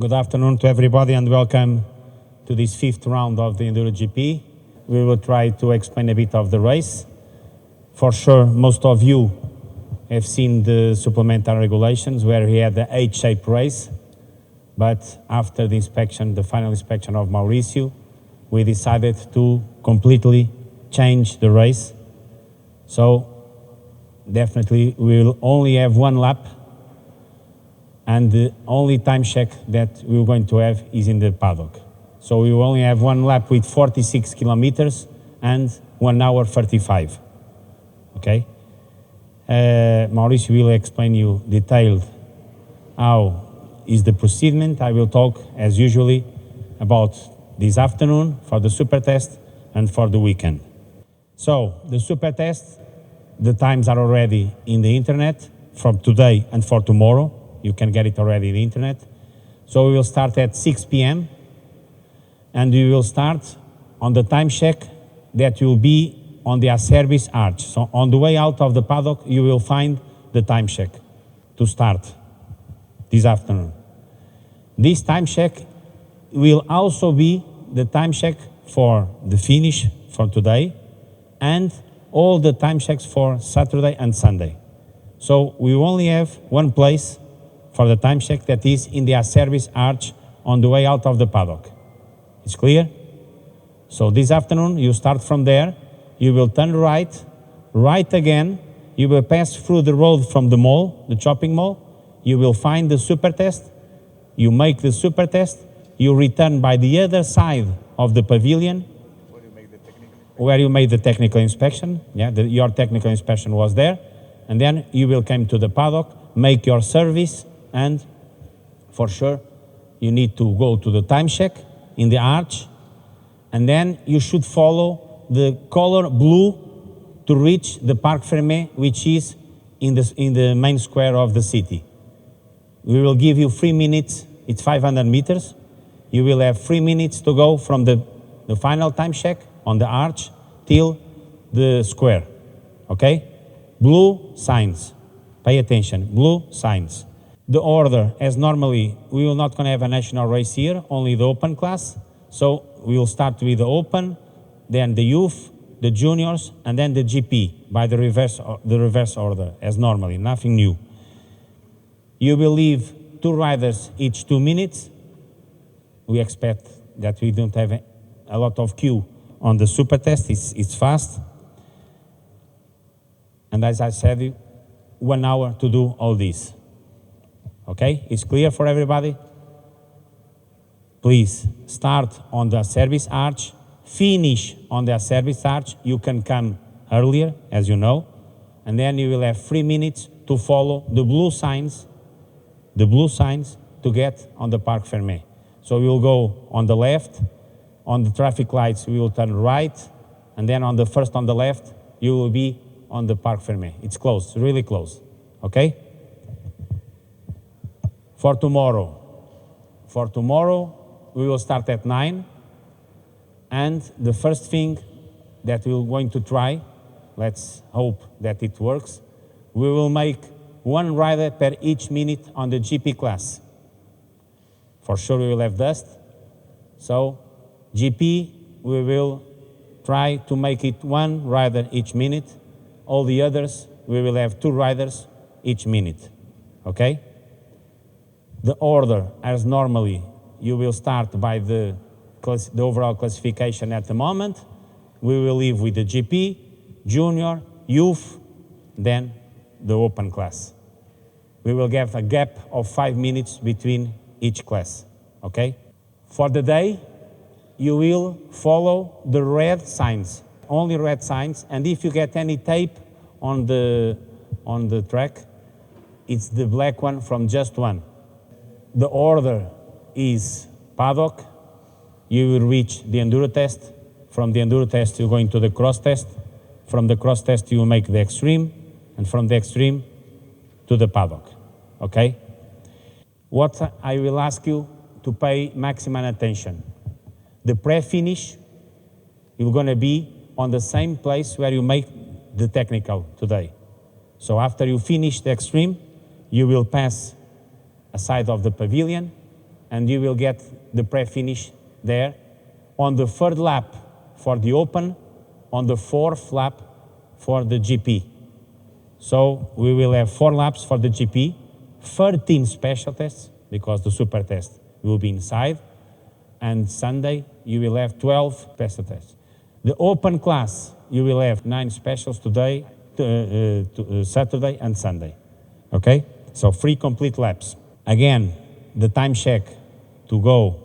Good afternoon to everybody and welcome to this fifth round of the EnduroGP. We will try to explain a bit of the race. For sure, most of you have seen the supplementary regulations where we had the H-shaped race, but after the inspection, the final inspection of Mauricio, we decided to completely change the race. So definitely we will only have one lap, and the only time check that we're going to have is in the paddock. So we will only have one lap with 46 kilometers and 1 hour 35. Okay? Mauricio will explain you detailed how is the procedure. I will talk as usually about this afternoon for the super test and for the weekend. So the super test, the times are already in the internet from today and for tomorrow. You can get it already in the internet. So we will start at 6 p.m. and we will start on the time check that will be on the service arch. So on the way out of the paddock, you will find the time check to start this afternoon. This time check will also be the time check for the finish for today and all the time checks for Saturday and Sunday. So we only have one place for the time check, that is in the service arch on the way out of the paddock. It's clear? So this afternoon, you start from there, you will turn right, right again, you will pass through the road from the mall, the shopping mall, you will find the super test, you make the super test, you return by the other side of the pavilion, where you made the technical inspection, your technical inspection was there, and then you will come to the paddock, make your service, and for sure, you need to go to the time check in the arch, and then you should follow the color blue to reach the Parc Fermé, which is in the main square of the city. We will give you 3 minutes, it's 500 meters. You will have 3 minutes to go from the final time check on the arch till the square, okay? Blue signs, pay attention, blue signs. The order, as normally, we will not gonna have a national race here, only the open class. So we will start with the open, then the youth, the juniors, and then the GP by the reverse order, as normally, nothing new. You will leave 2 riders each 2 minutes. We expect that we don't have a lot of queue on the super test, it's fast. And as I said, 1 hour to do all this. Okay, it's clear for everybody? Please start on the service arch, finish on the service arch. You can come earlier, as you know, and then you will have 3 minutes to follow the blue signs to get on the Parc Fermé. So we will go on the left, on the traffic lights we will turn right, and then on the first on the left, you will be on the Parc Fermé. It's close, really close, okay? For tomorrow, we will start at 9, and the first thing that we're going to try, let's hope that it works, we will make 1 rider per each minute on the GP class. For sure we will have dust, so GP, we will try to make it 1 rider each minute. All the others, we will have 2 riders each minute, okay? The order, as normally, you will start by the overall classification at the moment. We will leave with the GP, junior, youth, then the open class. We will have a gap of 5 minutes between each class, okay? For the day, you will follow the red signs, only red signs, and if you get any tape on the track, it's the black one from just one. The order is paddock, you will reach the enduro test, from the enduro test you're going to the cross test, from the cross test you will make the extreme, and from the extreme to the paddock, okay? What I will ask you to pay maximum attention. The pre-finish, you're gonna be on the same place where you make the technical today. So after you finish the extreme, you will pass a side of the pavilion, and you will get the pre-finish there. On the third lap for the Open, on the fourth lap for the GP. So we will have 4 laps for the GP, 13 special tests, because the super test will be inside, and Sunday you will have 12 special tests. The Open class, you will have 9 specials today, Saturday and Sunday, okay? So 3 complete laps. Again, the time check to go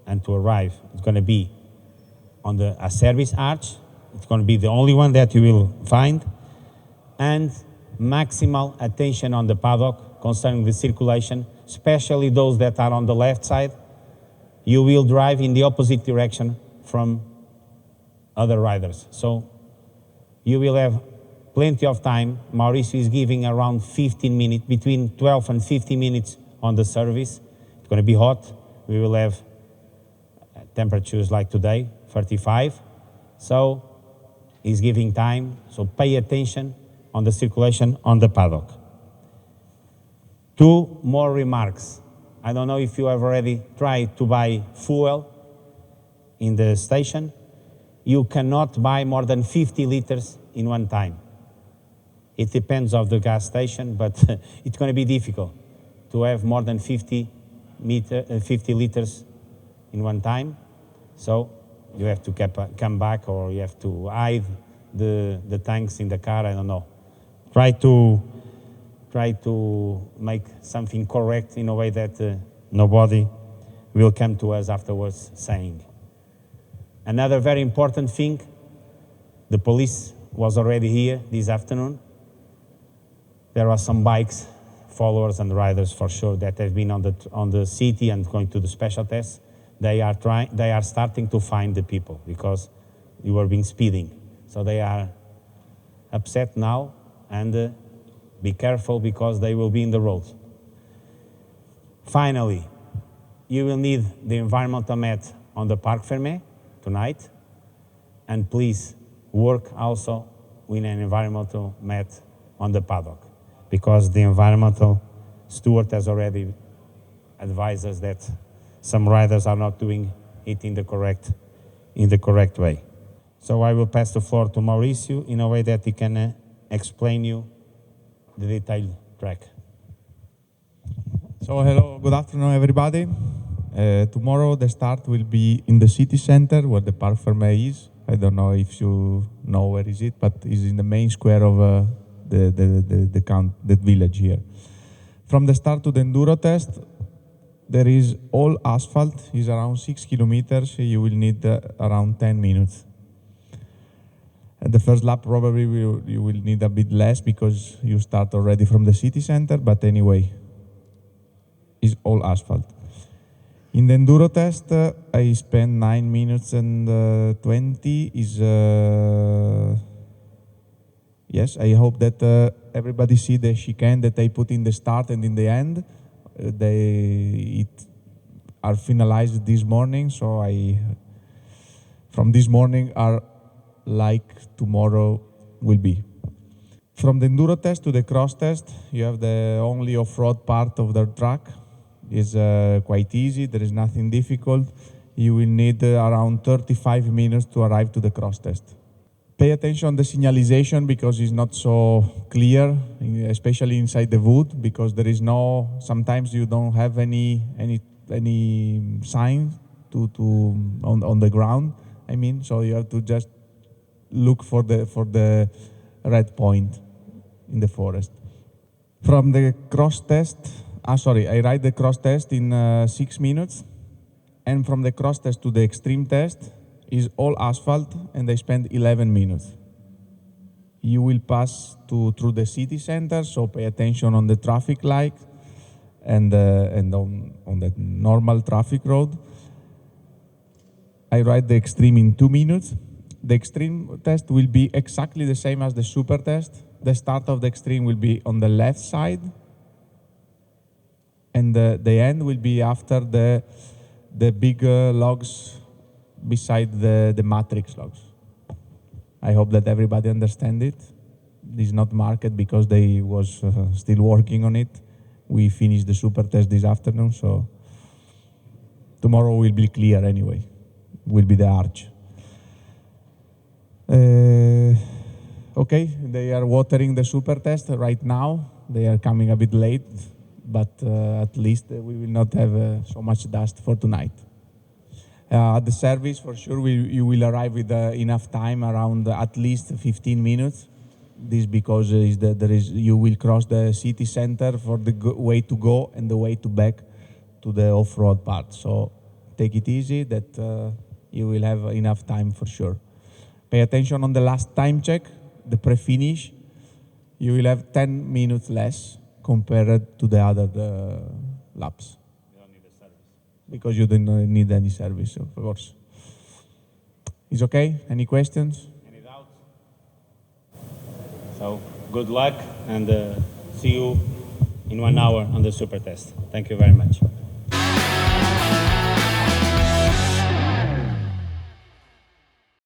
and to arrive is going to be on a service arch. It's going to be the only one that you will find. And maximal attention on the paddock concerning the circulation, especially those that are on the left side. You will drive in the opposite direction from other riders. So you will have plenty of time. Mauricio is giving around 15 minutes, between 12 and 15 minutes on the service. It's going to be hot. We will have temperatures like today, 35. So he's giving time. So pay attention on the circulation on the paddock. 2 more remarks. I don't know if you have already tried to buy fuel in the station. You cannot buy more than 50 liters in one time. It depends on the gas station, but it's going to be difficult to have more than 50 liters in one time. So you have to come back, or you have to hide the tanks in the car, I don't know. Try to make something correct in a way that nobody will come to us afterwards saying. Another very important thing, the police was already here this afternoon. There are some bikes, followers and riders for sure that have been on the city and going to the special tests. They are starting to find the people because you were being speeding. So they are upset now, and be careful because they will be in the road. Finally, you will need the environmental mat on the Parc Fermé tonight, and please work also with an environmental mat on the paddock, because the environmental steward has already advised us that some riders are not doing it in the correct way. So I will pass the floor to Mauricio in a way that he can explain you the detailed track. So hello, good afternoon everybody. Tomorrow the start will be in the city center where the Parc Fermé is. I don't know if you know where is it, but it's in the main square of the village here. From the start to the Enduro test, there is all asphalt, is around 6 kilometers. You will need around 10 minutes. At the first lap probably you will need a bit less because you start already from the city center, but anyway, it's all asphalt. In the Enduro test, I spent 9 minutes and 20. Yes, I hope that everybody see the chicane that I put in the start and in the end. They are finalized this morning, so from this morning are like tomorrow will be. From the Enduro test to the cross test, you have the only off-road part of the track. It's quite easy, there is nothing difficult. You will need around 35 minutes to arrive to the cross test. Pay attention to the signalization because it's not so clear, especially inside the wood, because there is sometimes you don't have any sign on the ground. I mean, so you have to just look for the red point in the forest. From the cross test, I ride the cross test in 6 minutes, and from the cross test to the extreme test is all asphalt, and I spend 11 minutes. You will pass through the city center, so pay attention on the traffic light and on the normal traffic road. I ride the extreme in 2 minutes. The extreme test will be exactly the same as the super test. The start of the extreme will be on the left side, and the end will be after the big logs beside the matrix logs. I hope that everybody understands it. It's not marked because they was still working on it. We finished the super test this afternoon, so tomorrow will be clear anyway. Will be the arch. Okay, they are watering the super test right now. They are coming a bit late, but at least we will not have so much dust for tonight. At the service, for sure, you will arrive with enough time, around at least 15 minutes. This because you will cross the city center for the way to go and the way to back to the off-road part. So take it easy, that you will have enough time for sure. Pay attention on the last time check, the pre-finish. You will have 10 minutes less compared to the other laps. You don't need a service. Because you don't need any service, of course. Is okay? Any questions? Any doubts? So good luck, and see you in 1 hour on the super test. Thank you very much.